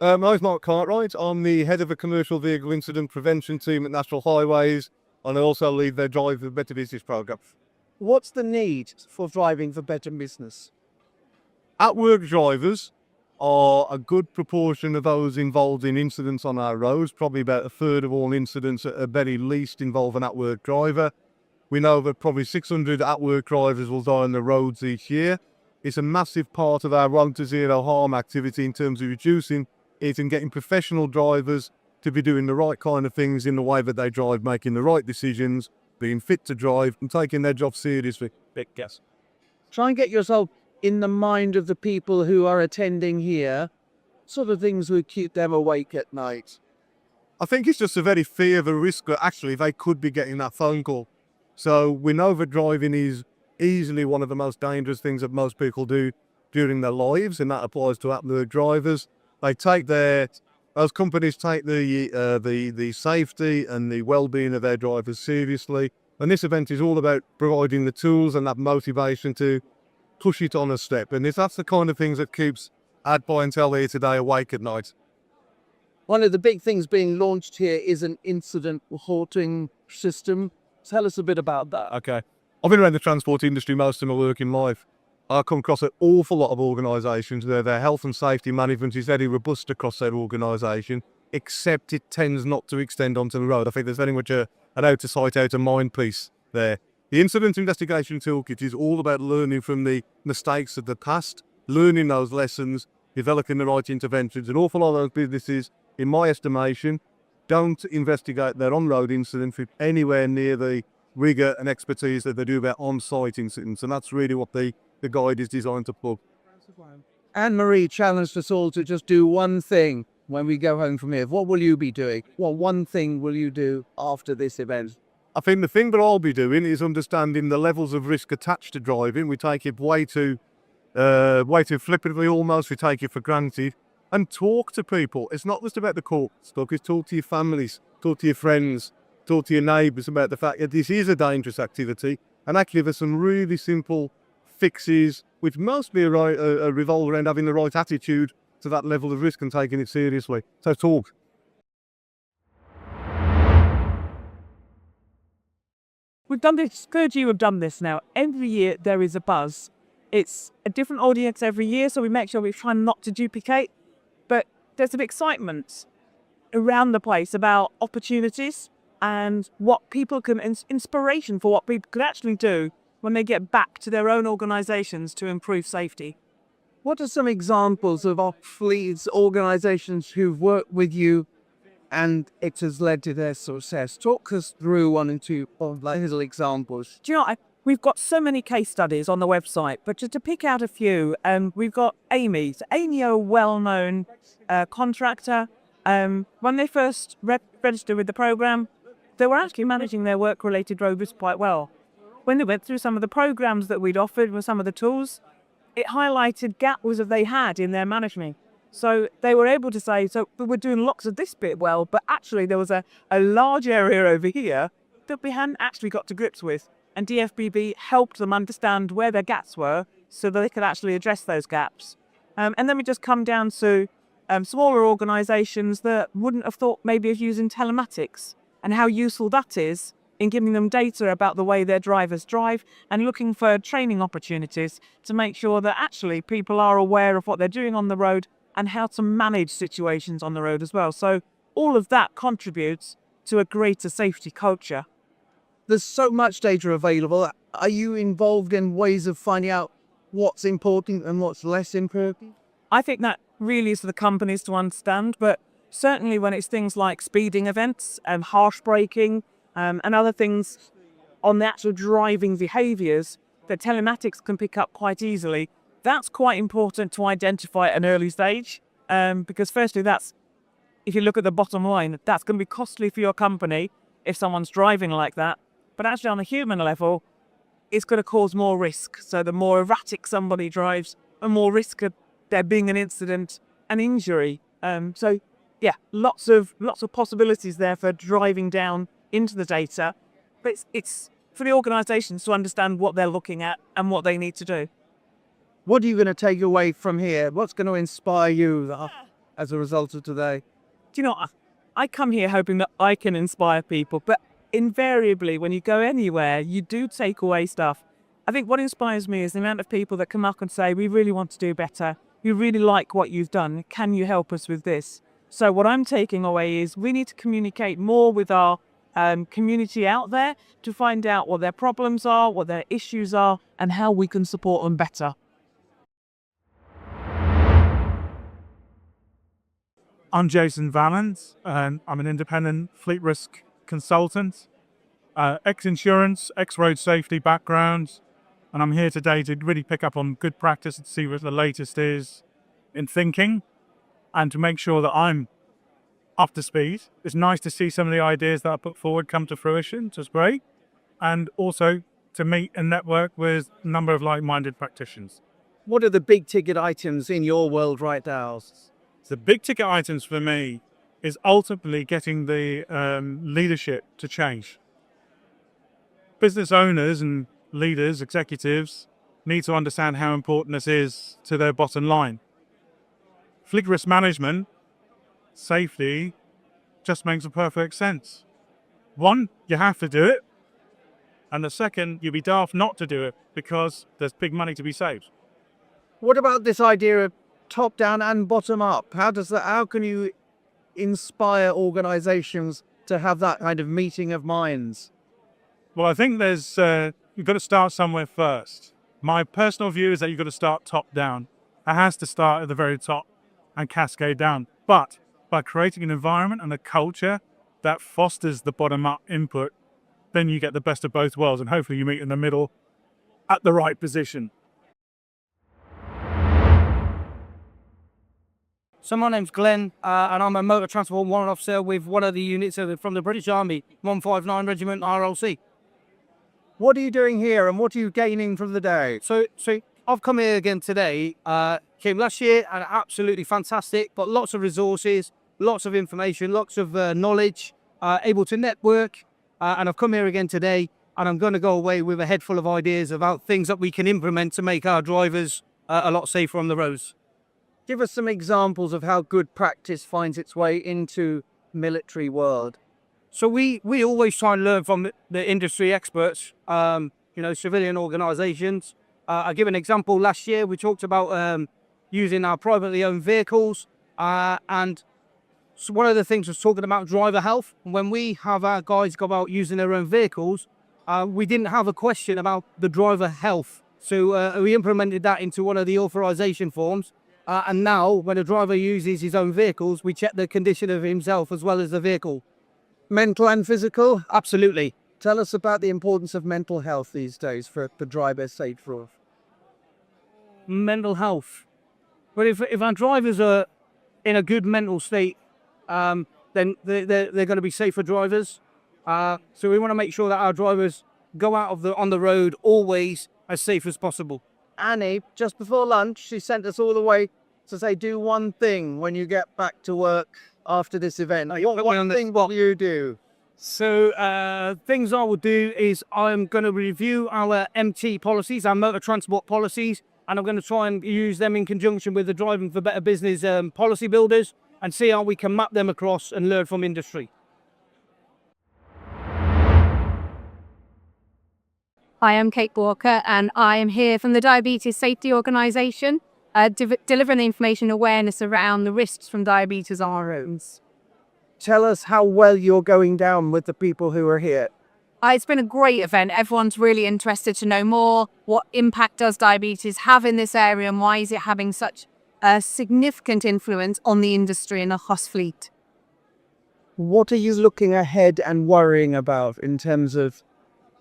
My name's Mark Cartwright. I'm the head of a commercial vehicle incident prevention team at National Highways, and I also lead their Drive for Better Business program. What's the need for driving for better business? At work drivers are a good proportion of those involved in incidents on our roads. Probably about a third of all incidents at the very least involve an at work driver. We know that probably 600 at work drivers will die on the roads each year. It's a massive part of our Road to Zero harm activity in terms of reducing it and getting professional drivers to be doing the right kind of things in the way that they drive, making the right decisions, being fit to drive and taking their job seriously. Yes. Try and get yourself in the mind of the people who are attending here, sort of things would keep them awake at night. I think it's just a very fear of a risk that actually they could be getting that phone call. So we know that driving is easily one of the most dangerous things that most people do during their lives, and that applies to at-work drivers. Those companies take the safety and the well-being of their drivers seriously. And this event is all about providing the tools and that motivation to push it on a step. And that's the kind of things that keeps ad clientele here today awake at night. One of the big things being launched here is an incident reporting system. Tell us a bit about that. Okay. I've been around the transport industry most of my working life. I come across an awful lot of organisations where their health and safety management is very robust across their organisation, except it tends not to extend onto the road. I think there's very much an out of sight, out of mind piece there. The Incident Investigation Toolkit is all about learning from the mistakes of the past, learning those lessons, developing the right interventions. An awful lot of those businesses, in my estimation, don't investigate their on-road incidents with anywhere near the rigour and expertise that they do about on-site incidents. And that's really what the guide is designed to plug. Anne-Marie challenged us all to just do one thing when we go home from here. What will you be doing? What one thing will you do after this event? I think the thing that I'll be doing is understanding the levels of risk attached to driving. We take it way too flippantly almost. We take it for granted. And talk to people. It's not just about the court stuff. It's talk to your families, talk to your friends, talk to your neighbours about the fact that this is a dangerous activity. And actually there's some really simple fixes, which mostly revolve around having the right attitude to that level of risk and taking it seriously. So talk. We've done this, third year we've done this now. Every year there is a buzz. It's a different audience every year, so we make sure we try not to duplicate. But there's an excitement around the place about opportunities and what people can, inspiration for what people can actually do when they get back to their own organisations to improve safety. What are some examples of off-fleet organisations who've worked with you and it has led to their success? Talk us through one or two of little examples. Do you know, we've got so many case studies on the website, but just to pick out a few, we've got Amy. So Amy are a well-known contractor. When they first registered with the programme, they were actually managing their work-related road risk quite well. When they went through some of the programmes that we'd offered with some of the tools, it highlighted gaps that they had in their management. So they were able to say, so we're doing lots of this bit well, but actually there was a large area over here that we hadn't actually got to grips with. And DFBB helped them understand where their gaps were so that they could actually address those gaps. And then we just come down to smaller organisations that wouldn't have thought maybe of using telematics and how useful that is in giving them data about the way their drivers drive and looking for training opportunities to make sure that actually people are aware of what they're doing on the road and how to manage situations on the road as well. So all of that contributes to a greater safety culture. There's so much data available. Are you involved in ways of finding out what's important and what's less important? I think that really is for the companies to understand, but certainly when it's things like speeding events and harsh braking and other things on the actual driving behaviours that telematics can pick up quite easily, that's quite important to identify at an early stage, because firstly, if you look at the bottom line, that's going to be costly for your company if someone's driving like that. But actually on a human level, it's going to cause more risk. So the more erratic somebody drives, the more risk of there being an incident and injury. So yeah, lots of possibilities there for driving down into the data. But it's for the organisations to understand what they're looking at and what they need to do. What are you going to take away from here? What's going to inspire you as a result of today? Do you know, I come here hoping that I can inspire people, but invariably, when you go anywhere, you do take away stuff. I think what inspires me is the amount of people that come up and say, we really want to do better. We really like what you've done. Can you help us with this? So what I'm taking away is we need to communicate more with our community out there to find out what their problems are, what their issues are, and how we can support them better. I'm Jason Valens, and I'm an independent fleet risk consultant, ex-insurance, ex-road safety background, and I'm here today to really pick up on good practice and see what the latest is in thinking, and to make sure that I'm up to speed. It's nice to see some of the ideas that I put forward come to fruition, which is great, and also to meet and network with a number of like-minded practitioners. What are the big ticket items in your world right now? The big ticket items for me is ultimately getting the leadership to change. Business owners and leaders, executives, need to understand how important this is to their bottom line. Fleet risk management, safety, just makes a perfect sense. One, you have to do it. And the second, you'd be daft not to do it because there's big money to be saved. What about this idea of top down and bottom up? How can you inspire organizations to have that kind of meeting of minds? Well, I think you've got to start somewhere first. My personal view is that you've got to start top down. It has to start at the very top and cascade down. But by creating an environment and a culture that fosters the bottom up input, then you get the best of both worlds, and hopefully you meet in the middle at the right position. So my name's Glenn, and I'm a motor transport warrant officer with one of the units from the British Army, 159 Regiment RLC. What are you doing here and what are you gaining from the day? So I've come here again today, came last year and absolutely fantastic, got lots of resources, lots of information, lots of knowledge, able to network, and I've come here again today and I'm going to go away with a head full of ideas about things that we can implement to make our drivers a lot safer on the roads. Give us some examples of how good practice finds its way into military world. So we always try and learn from the industry experts, civilian organisations. I'll give an example. Last year we talked about using our privately owned vehicles, and so one of the things was talking about driver health. When we have our guys go out using their own vehicles, we didn't have a question about the driver health. So we implemented that into one of the authorisation forms. And now when a driver uses his own vehicles, we check the condition of himself as well as the vehicle. Mental and physical? Absolutely. Tell us about the importance of mental health these days for drivers' safety. Mental health. But if our drivers are in a good mental state, then they're going to be safer drivers. So we want to make sure that our drivers go out on the road always as safe as possible. Annie, just before lunch, she sent us all the way to say, do one thing when you get back to work after this event. What will you do? So things I will do is I'm going to review our MT policies, our motor transport policies, and I'm going to try and use them in conjunction with the Driving for Better Business policy builders and see how we can map them across and learn from industry. Hi, I'm Kate Walker and I am here from the Diabetes Safety Organisation, delivering the information and awareness around the risks from diabetes on our roads. Tell us how well you're going down with the people who are here. It's been a great event. Everyone's really interested to know more. What impact does diabetes have in this area and why is it having such a significant influence on the industry and the HOS fleet? What are you looking ahead and worrying about in terms of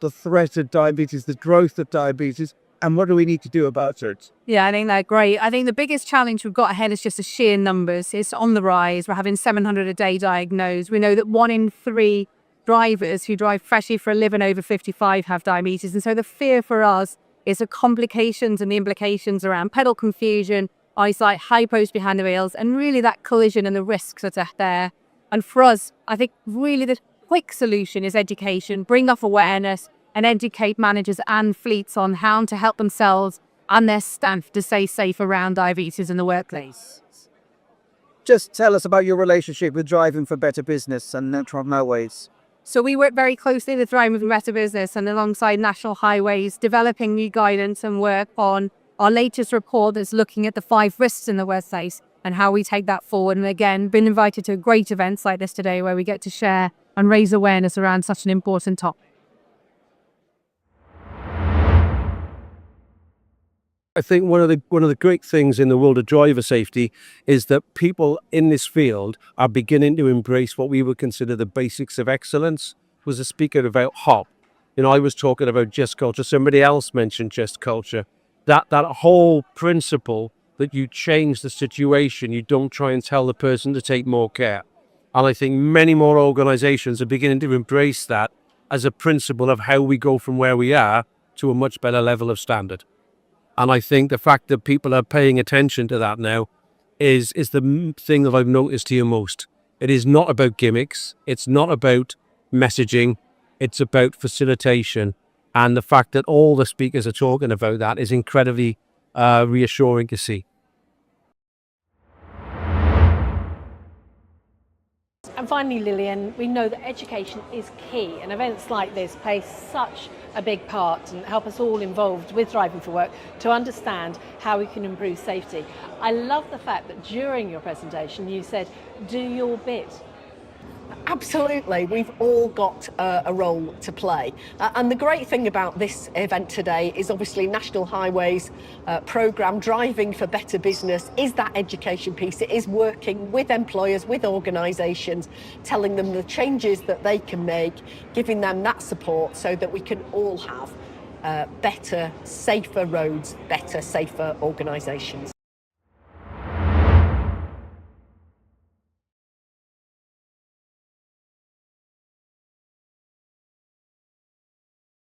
the threat of diabetes, the growth of diabetes, and what do we need to do about it? Yeah, I think they're great. I think the biggest challenge we've got ahead is just the sheer numbers. It's on the rise. We're having 700 a day diagnosed. We know that 1 in 3 drivers who drive freshly for a living over 55 have diabetes. And so the fear for us is the complications and the implications around pedal confusion, eyesight, hypos behind the wheels, and really that collision and the risks that are there. And for us, I think really the quick solution is education, bring up awareness and educate managers and fleets on how to help themselves and their staff to stay safe around diabetes in the workplace. just tell us about your relationship with Driving for Better Business and Network Railways. So we work very closely with Driving for Better Business and alongside National Highways, developing new guidance and work on our latest report that's looking at the 5 risks in the workplace and how we take that forward. And again, been invited to great events like this today where we get to share and raise awareness around such an important topic. I think one of the great things in the world of driver safety is that people in this field are beginning to embrace what we would consider the basics of excellence. Was a speaker about HOP. I was talking about just culture. Somebody else mentioned just culture. That whole principle that you change the situation, you don't try and tell the person to take more care. And I think many more organizations are beginning to embrace that as a principle of how we go from where we are to a much better level of standard. And I think the fact that people are paying attention to that now is the thing that I've noticed here most. It is not about gimmicks. It's not about messaging. It's about facilitation. And the fact that all the speakers are talking about that is incredibly reassuring to see. And finally, Lillian, we know that education is key, and events like this play such a big part and help us all involved with Driving for Work to understand how we can improve safety. I love the fact that during your presentation you said, do your bit. Absolutely, we've all got a role to play. And the great thing about this event today is obviously National Highways programme Driving for Better Business is that education piece. It is working with employers, with organisations, telling them the changes that they can make, giving them that support so that we can all have better, safer roads, better, safer organisations.